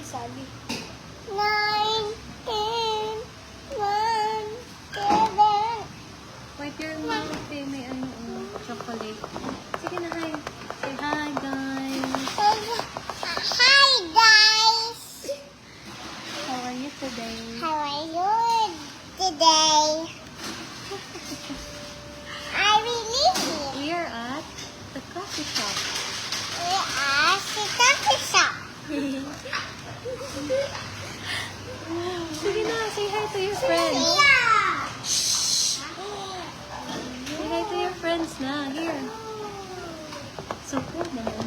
isali. 9, 10, 1, 7. Wipe your mouth eh. May ano, chocolate. Sige na, hi. Say hi, guys. Hi guys! How are you today? How are you today? I really We are at the coffee shop. we are the coffee shop. Sige na, say hi to your friends. Yeah. Say hi to your friends na. Here. So cool naman.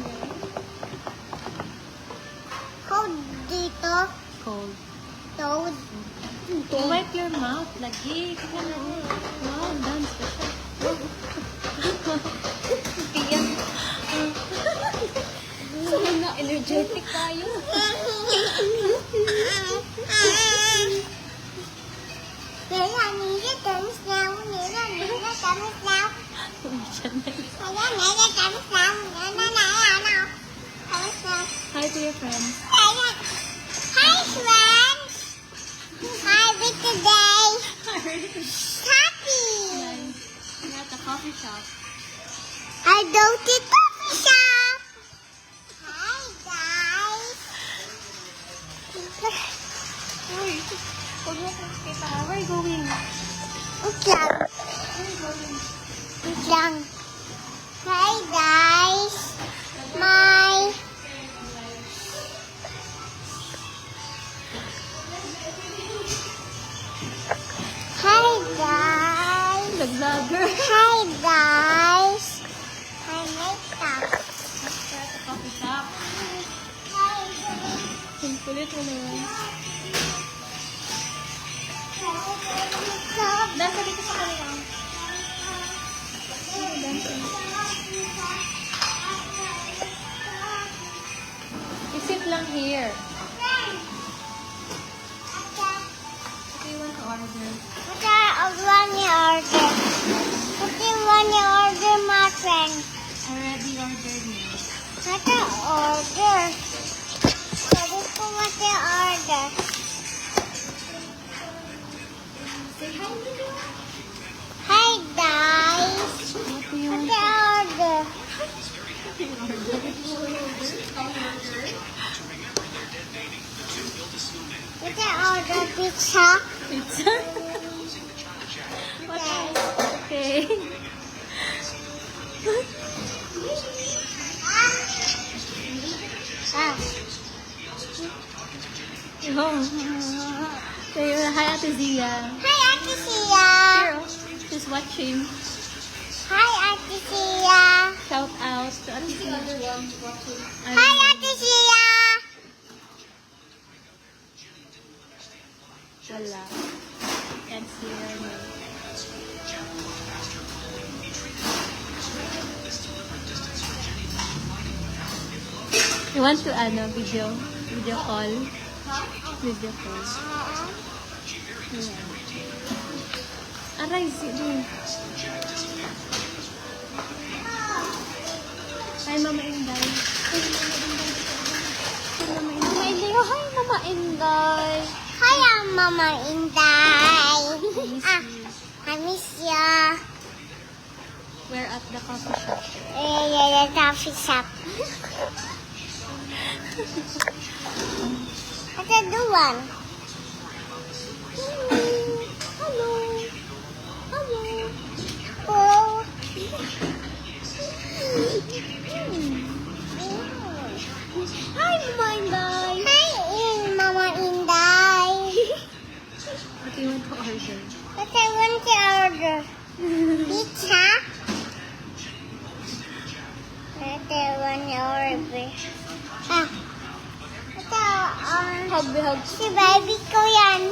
Hold dito. Cold. Toad. Wipe your mouth lagi. Tingnan mo. Wow, dance pa siya. Tiyan. Sabi na, energetic tayo. Nila, nila, tamis now. Nila, nila, tamis now. Diyan na yun. Nila, nila, tamis now. Nila, nila, tamis now. Hi to your friends. Nila. Hi, friends. Hi, with today. Happy. Nice. We're at the coffee shop. I go to coffee shop. Hi, guys. Uy, huwag mo kong kita. Where are you going? Lang. Lang. Hi, guys. My Hi, guys. Nag-vlogger. Hi, guys. Hi, makeup. We're at the coffee shop. Hi, Ang kulit mo naman. makeup. Nasa dito sa kanila. Isip lang here. What do you want to order? What are one order? What do you want to order, my friend? I already ordered me. What the order? Sabi ko what the order? Say hi, Milo. Hi, guys. What do you What want the order? What the order? Pizza? Pizza? What? Okay. Ah. Oh. Say hi, Ate Zia. Hi, Ate Sia. Here, oh. She's watching. Hi, Ate Sia. Shout out to Ate Zia. Hi, Ate Sia. Wala. Can't see her name. You want to video call? Video call. Yeah. Aray, sige. Hi, Mama Inday. Hi, Mama Inday. Hi, Mama Inday. Hi, Mama Inday. Miss Ah, you. I miss ya. We're at the coffee shop. Yeah, coffee shop. What's the doing? Hello. Hello. Oh. Hi, Mama Inday. Hi, Mama Inday. What do you want to order? What I want to order? Pizza? What I want to order? Ah. Hug. Si baby ko yan.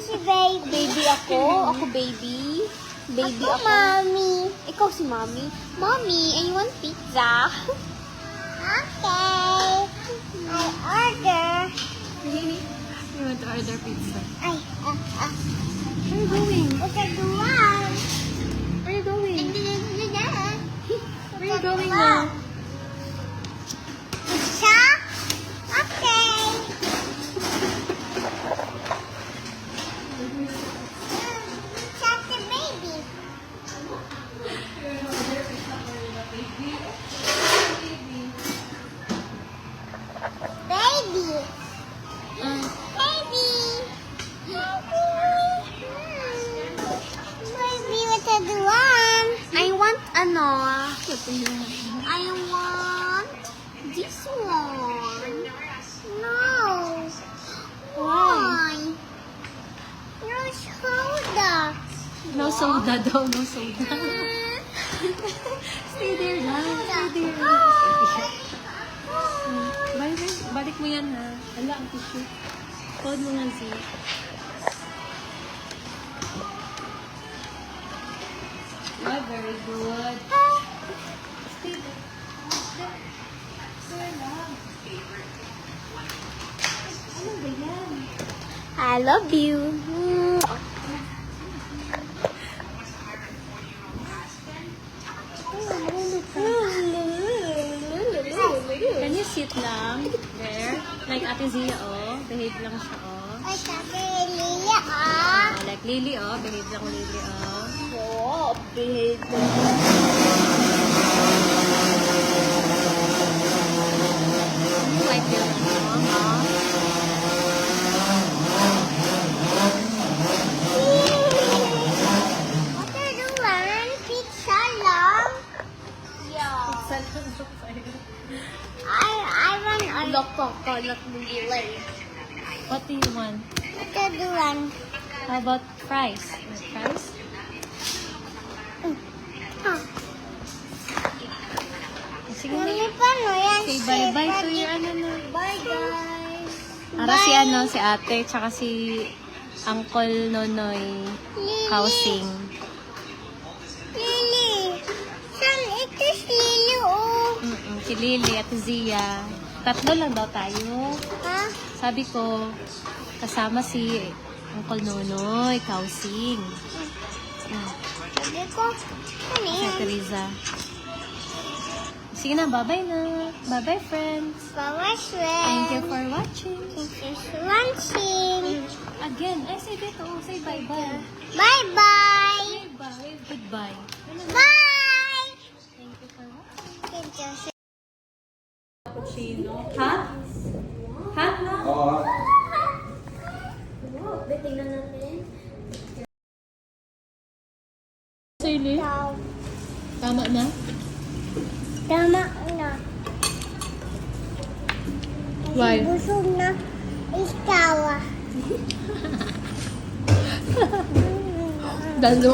Si baby. Baby ako. Ako baby. Baby ako. Mommy. Ikaw si Mommy. Mommy, I want pizza. Okay. I order. You want to order pizza? Ay, Where are you going? What's the doing? Where are you going? Where are you going Wow. now? Pizza? Okay. Baby. Ah, Baby. Baby, what I do want? I want ano? I want this one. No. Why? No soda. no soda daw, no soda. Stay there lang. Stay there lang. Balik mo yan ha. Ala, ang tissue. Hold mo nga, Z. Ah, very good. Stay there. Stay lang. Ano ba yan? I love you. Can you sit lang? There. Like Ate Zia, oh. Behave lang siya, oh. Ay, sabi ni Lilia, ah. Like Lily, oh. Behave lang Lily, oh. Oh, behave lang. Wipe your mom, oh. What are you doing? Pizza lang? Yeah. I want a coconut milk. What do you want? What are you doing? How about fries? Fries? Sige na. Mami, paano yan? Say bye-bye to your ano na. Bye, guys. Para si ano, si ate, tsaka si Uncle Nonoy housing. Lily. Saan ito si Lily, oh? Si Lily at Zia. Tatlo lang daw tayo. Ha? Sabi ko, kasama si Uncle Nonoy housing. Sabi ko, ano Si yan? Teresa. Sige na, bye-bye na. Bye-bye, friends. Bye-bye, friends. Thank you for watching. Thank you for watching. Again, ay, say dito. Say bye-bye. Bye-bye. Say bye. Goodbye. Bye. Thank you for watching. Thank you. Cappuccino. Hot? Hot na? Oo. Tingnan natin. Sili? Tama na? Tama na. Why? Busog na. Ikaw ah. Dalo.